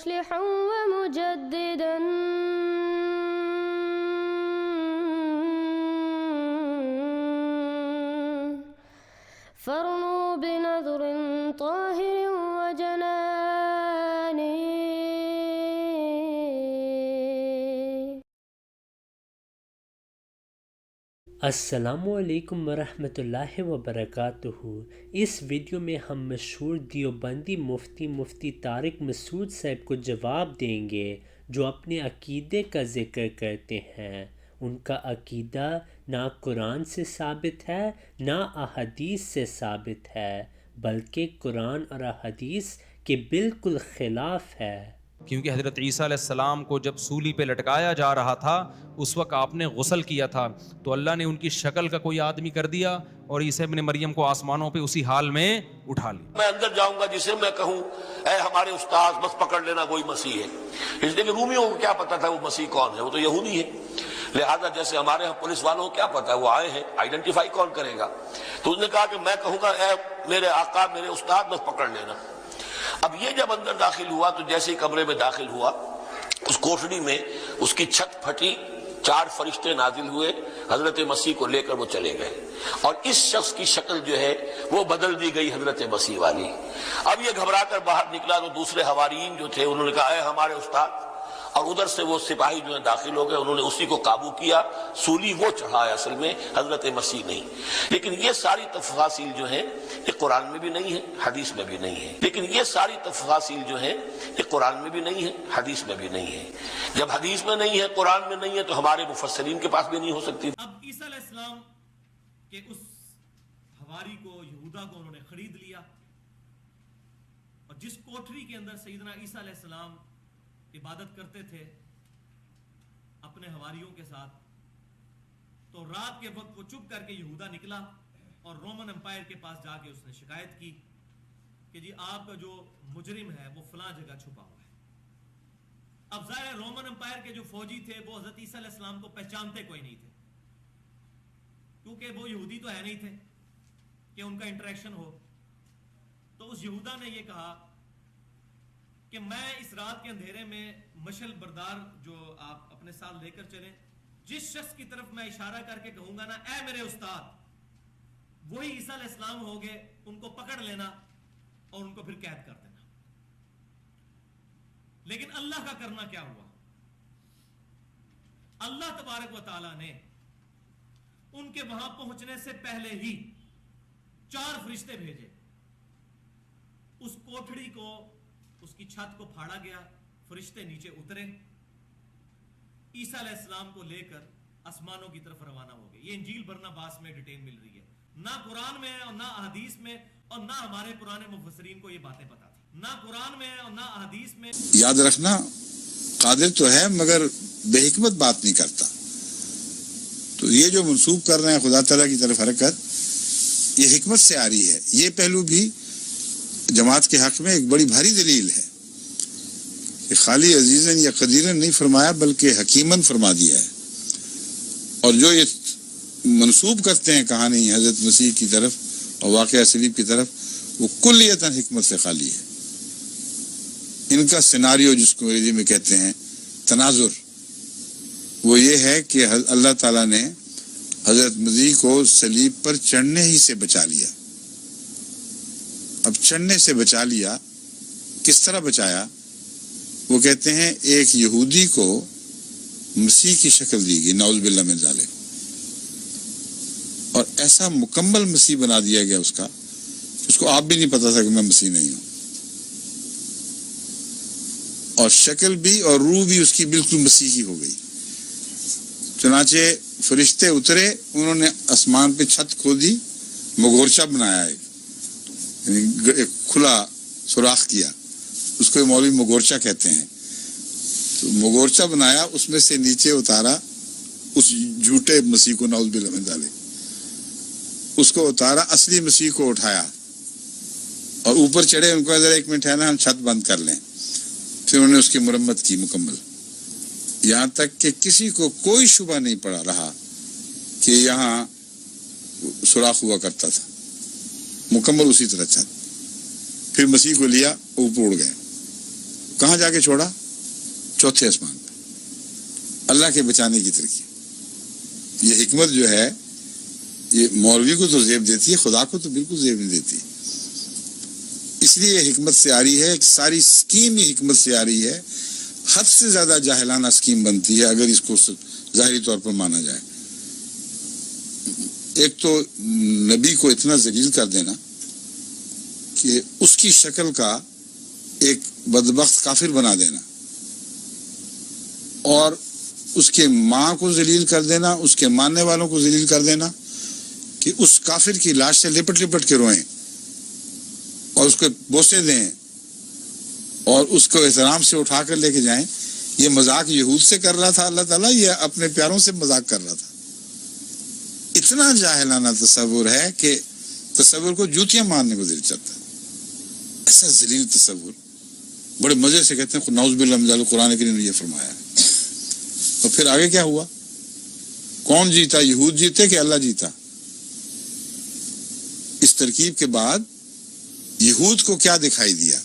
مصلحا ومجددا فارنوا بنظر طاهر وجنان. السلام علیکم ورحمۃ اللہ وبرکاتہ. اس ویڈیو میں ہم مشہور دیوبندی مفتی طارق مسعود صاحب کو جواب دیں گے جو اپنے عقیدے کا ذکر کرتے ہیں. ان کا عقیدہ نہ قرآن سے ثابت ہے نہ احادیث سے ثابت ہے بلکہ قرآن اور احادیث کے بالکل خلاف ہے. کیونکہ حضرت عیسیٰ علیہ السلام کو جب سولی پہ لٹکایا جا رہا تھا اس وقت آپ نے غسل کیا تھا تو اللہ نے ان کی شکل کا کوئی آدمی کر دیا اور عیسیٰ ابن مریم کو آسمانوں پہ اسی حال میں اٹھا لیا. میں اندر جاؤں گا جسے میں کہوں اے ہمارے استاد بس پکڑ لینا وہی مسیح ہے. اس لیے کہ رومیوں کو کیا پتا تھا وہ مسیح کون ہے, وہ تو یہودی ہے. لہذا جیسے ہمارے ہاں پولیس والوں کو کیا پتا ہے وہ آئے ہیں, آئیڈینٹیفائی کون کرے گا. تو اس نے کہا کہ میں کہوں گا اے میرے آقا میرے استاد بس پکڑ لینا. اب یہ جب اندر داخل ہوا تو جیسے ہی کمرے میں داخل ہوا اس کوٹڑی میں اس کی چھت پھٹی, 4 فرشتے نازل ہوئے, حضرت مسیح کو لے کر وہ چلے گئے اور اس شخص کی شکل جو ہے وہ بدل دی گئی حضرت مسیح والی. اب یہ گھبرا کر باہر نکلا تو دوسرے حواریین جو تھے انہوں نے کہا اے ہمارے استاد, اور ادھر سے وہ سپاہی جو ہیں داخل ہو گئے, انہوں نے اسی کو قابو کیا. سولی وہ چڑھا ہے اصل میں, حضرت مسیح نہیں. لیکن یہ ساری تفاصیل جو ہیں یہ قرآن میں بھی نہیں ہے حدیث میں بھی نہیں ہے. لیکن یہ ساری تفاصیل جو ہیں یہ قرآن میں بھی نہیں ہے حدیث میں بھی نہیں ہے. جب حدیث میں نہیں ہے قرآن میں نہیں ہے تو ہمارے مفسرین کے پاس بھی نہیں ہو سکتی. اب عیسیٰ علیہ السلام کے اس حواری کو, یہودا کو انہوں نے خرید لیا اور جس کوٹری کے اندر سیدنا عیسیٰ علیہ السلام عبادت کرتے تھے اپنے حواریوں کے ساتھ, تو رات کے وقت وہ چپ کر کے یہودا نکلا اور رومن امپائر کے پاس جا کے اس نے شکایت کی کہ جی آپ کا جو مجرم ہے وہ فلاں جگہ چھپا ہوا ہے. اب ظاہر رومن امپائر کے جو فوجی تھے وہ حضرت عیسیٰ علیہ السلام کو پہچانتے کوئی نہیں تھے کیونکہ وہ یہودی تو ہے نہیں تھے کہ ان کا انٹریکشن ہو. تو اس یہودا نے یہ کہا کہ میں اس رات کے اندھیرے میں مشل بردار جو آپ اپنے ساتھ لے کر چلیں, جس شخص کی طرف میں اشارہ کر کے کہوں گا نا اے میرے استاد, وہی عیسیٰ علیہ السلام ہوگے, ان کو پکڑ لینا اور ان کو پھر قید کر دینا. لیکن اللہ کا کرنا کیا ہوا, اللہ تبارک و تعالی نے ان کے وہاں پہنچنے سے پہلے ہی 4 فرشتے بھیجے. اس کوٹھڑی کو, اس کی چھت کو پھاڑا گیا, فرشتے نیچے اترے, عیسیٰ علیہ السلام کو لے کر آسمانوں کی طرف روانہ ہو گئے. یہ انجیل برناباس میں ڈیٹیل مل رہی ہے, نہ قرآن میں اور نہ احادیث میں, اور نہ ہمارے پرانے مفسرین کو یہ باتیں پتا تھی, نہ قرآن میں اور نہ احادیث میں. یاد رکھنا قادر تو ہے مگر بے حکمت بات نہیں کرتا. تو یہ جو منسوب کر رہے ہیں خدا تعالیٰ کی طرف حرکت, یہ حکمت سے آ رہی ہے. یہ پہلو بھی جماعت کے حق میں ایک بڑی بھاری دلیل ہے کہ خالی عزیزاً یا قدیراً نہیں فرمایا بلکہ حکیماً فرما دیا ہے. اور جو یہ منسوب کرتے ہیں کہانی حضرت مسیح کی طرف اور واقعہ صلیب کی طرف, وہ کلیتاً حکمت سے خالی ہے. ان کا سیناریو جس کو انگریزی میں کہتے ہیں تناظر, وہ یہ ہے کہ اللہ تعالیٰ نے حضرت مسیح کو صلیب پر چڑھنے ہی سے بچا لیا. اب چڑھنے سے بچا لیا, کس طرح بچایا؟ وہ کہتے ہیں ایک یہودی کو مسیح کی شکل دی گئی, نعوذ باللہ من ذالک, اور ایسا مکمل مسیح بنا دیا گیا اس کو آپ بھی نہیں پتا تھا کہ میں مسیح نہیں ہوں. اور شکل بھی اور روح بھی اس کی بالکل مسیح کی ہو گئی. چنانچہ فرشتے اترے, انہوں نے آسمان پہ چھت کھودی, مغورچہ بنایا, ایک کھلا سوراخ کیا, اس کو مولوی مغورچہ کہتے ہیں. تو مغورچہ بنایا, اس میں سے نیچے اتارا اس جھوٹے مسیح کو, نعوذ باللہ من ذالک, اس کو اتارا, اصلی مسیح کو اٹھایا اور اوپر چڑھے. ان کو ذرا 1 منٹ ہے نا, ہم چھت بند کر لیں. پھر انہوں نے اس کی مرمت کی مکمل, یہاں تک کہ کسی کو کوئی شبہ نہیں پڑا رہا کہ یہاں سوراخ ہوا کرتا تھا, مکمل اسی طرح چھت. پھر مسیح کو لیا, اوپر اڑ گئے. کہاں جا کے چھوڑا؟ چوتھے آسمان پہ. اللہ کے بچانے کی ترکیب. یہ حکمت جو ہے یہ مولوی کو تو زیب دیتی ہے، خدا کو تو بالکل زیب نہیں دیتی. اس لیے یہ حکمت سے آ رہی ہے، ساری اسکیم ہی حکمت سے آ رہی ہے. حد سے زیادہ جاہلانہ اسکیم بنتی ہے اگر اس کو ظاہری طور پر مانا جائے. ایک تو نبی کو اتنا ذلیل کر دینا کہ اس کی شکل کا ایک بدبخت کافر بنا دینا، اور اس کے ماں کو ذلیل کر دینا، اس کے ماننے والوں کو ذلیل کر دینا کہ اس کافر کی لاش سے لپٹ لپٹ کے روئیں اور اس کو بوسے دیں اور اس کو احترام سے اٹھا کر لے کے جائیں. یہ مذاق یہود سے کر رہا تھا اللہ تعالیٰ، یہ اپنے پیاروں سے مذاق کر رہا تھا. اتنا جاہلانہ تصور ہے کہ تصور کو جوتیاں مارنے کو دل چاہتا ہے. ایسا ذلیل تصور بڑے مزے سے کہتے ہیں نعوذ باللہ من ذالک، قرآن کریم نے یہ فرمایا ہے. اور پھر آگے کیا ہوا؟ کون جیتا؟ یہود جیتے کہ اللہ جیتا؟ اس ترکیب کے بعد یہود کو کیا دکھائی دیا؟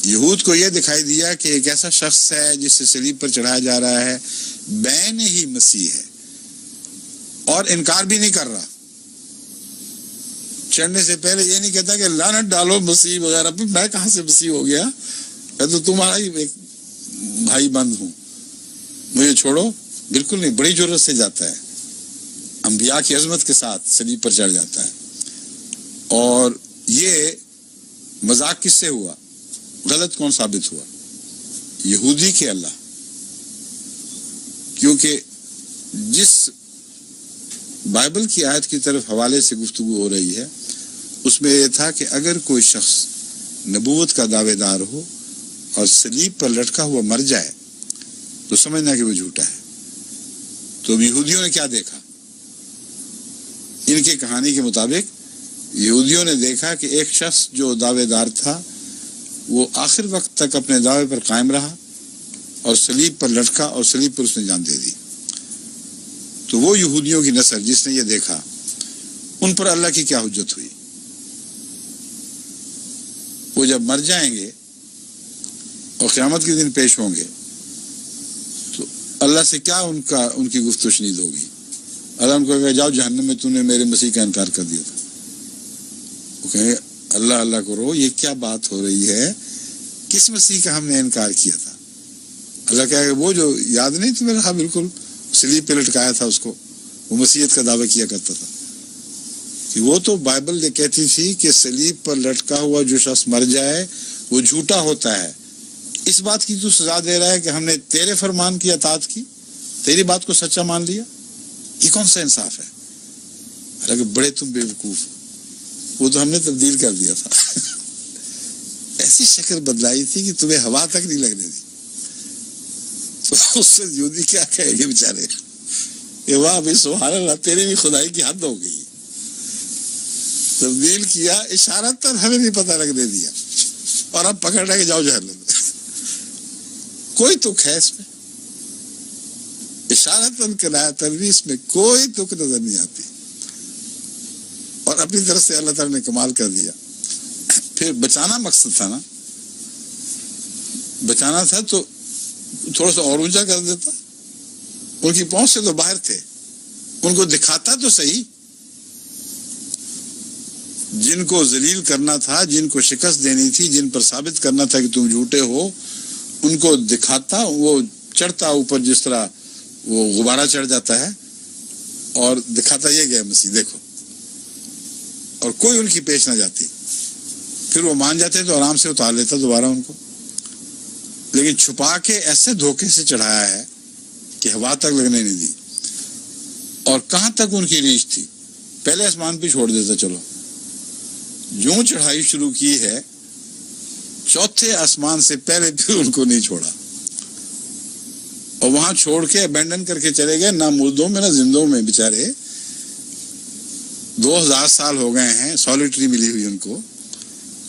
یہود کو یہ دکھائی دیا کہ ایک ایسا شخص ہے جسے صلیب پر چڑھایا جا رہا ہے، بین ہی مسیح ہے اور انکار بھی نہیں کر رہا. چڑھنے سے پہلے یہ نہیں کہتا کہ لعنت ڈالو مسیح وغیرہ پہ، میں کہاں سے مسیح ہو گیا، میں تو تمہارا ہی ایک بھائی بند ہوں، مجھے چھوڑو. بالکل نہیں، بڑی جرأت سے جاتا ہے، انبیاء کی عظمت کے ساتھ صلیب پر چڑھ جاتا ہے. اور یہ مذاق کس سے ہوا؟ غلط کون ثابت ہوا؟ یہودی کے اللہ. کیونکہ جس بائبل کی آیت کی طرف حوالے سے گفتگو ہو رہی ہے اس میں یہ تھا کہ اگر کوئی شخص نبوت کا دعوے دار ہو اور صلیب پر لٹکا ہوا مر جائے تو سمجھنا کہ وہ جھوٹا ہے. تو یہودیوں نے کیا دیکھا؟ ان کی کہانی کے مطابق یہودیوں نے دیکھا کہ ایک شخص جو دعوے دار تھا وہ آخر وقت تک اپنے دعوے پر قائم رہا اور صلیب پر لٹکا اور صلیب پر اس نے جان دے دی. تو وہ یہودیوں کی نسل جس نے یہ دیکھا، ان پر اللہ کی کیا حجت ہوئی؟ وہ جب مر جائیں گے اور قیامت کے دن پیش ہوں گے تو اللہ سے کیا ان کی گفت و شنید ہوگی؟ اللہ ان کو کہے جاؤ جہنم میں، تم نے میرے مسیح کا انکار کر دیا تھا. وہ کہیں گے اللہ اللہ کرو، یہ کیا بات ہو رہی ہے، کس مسیح کا ہم نے انکار کیا تھا؟ اللہ کہے گا وہ جو یاد نہیں تمہیں رہا، بالکل صلیب پہ لٹکایا تھا اس کو، وہ مسیحیت کا دعویٰ کیا کرتا تھا. کہ وہ تو بائبل یہ کہتی تھی کہ صلیب پر لٹکا ہوا جو شخص مر جائے وہ جھوٹا ہوتا ہے. اس بات کی تو سزا دے رہا ہے کہ ہم نے تیرے فرمان کی اطاعت کی، تیری بات کو سچا مان لیا. یہ کون سا انصاف ہے؟ حالانکہ بڑے تم بے وقوف، وہ تو ہم نے تبدیل کر دیا تھا. ایسی شکل بدلائی تھی کہ تمہیں ہوا تک نہیں لگنے دی. تو اس سے یہودی کیا کہے گے بیچارے کہ واہ بھائی سبحان اللہ، تیری بھی خدائی کی حد ہو گئی. تبدیل کیا، اشارتاً ہمیں نہیں پتہ لگنے دیا، اور اب پکڑ رہے کہ جاؤ جہنم. کوئی تک ہے اس میں؟ اشارتاً کنایتاً بھی اس میں کوئی تک نظر نہیں آتی. اور اپنی طرف سے اللہ تعالیٰ نے کمال کر دیا. پھر بچانا مقصد تھا نا، بچانا تھا تو تھوڑا سا اور اونچا کر دیتا. ان کی پہنچ سے تو باہر تھے، ان کو دکھاتا تو صحیح. جن کو ذلیل کرنا تھا، جن کو شکست دینی تھی، جن پر ثابت کرنا تھا کہ تم جھوٹے ہو، ان کو دکھاتا. وہ چڑھتا اوپر جس طرح وہ غبارہ چڑھ جاتا ہے اور دکھاتا یہ گیا مسیح دیکھو، اور کوئی ان کی پیش نہ جاتی. پھر وہ مان جاتے تو آرام سے اتار لیتا دوبارہ ان کو. لیکن چھپا کے ایسے دھوکے سے چڑھایا ہے کہ ہوا تک لگنے نہیں دی. اور کہاں تک ان کی ریچ تھی؟ پہلے آسمان پہ چھوڑ دیتا. چلو جو چڑھائی شروع کی ہے چوتھے آسمان سے پہلے پھر ان کو نہیں چھوڑا، اور وہاں چھوڑ کے ابینڈن کر کے چلے گئے. نہ مردوں میں نہ زندوں میں، بیچارے 2000 سال ہو گئے ہیں، سالیٹری ملی ہوئی ان کو.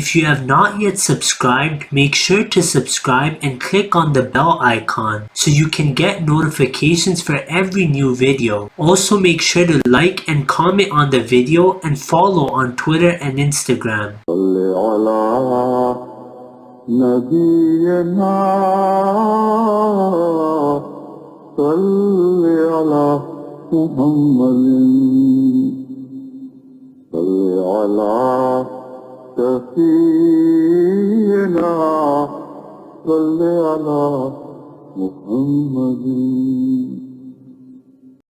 If you have not yet subscribed, make sure to subscribe and click on the bell icon so you can get notifications for every new video. Also make sure to like and comment on the video and follow on Twitter and Instagram. صل على سيدنا صل على محمد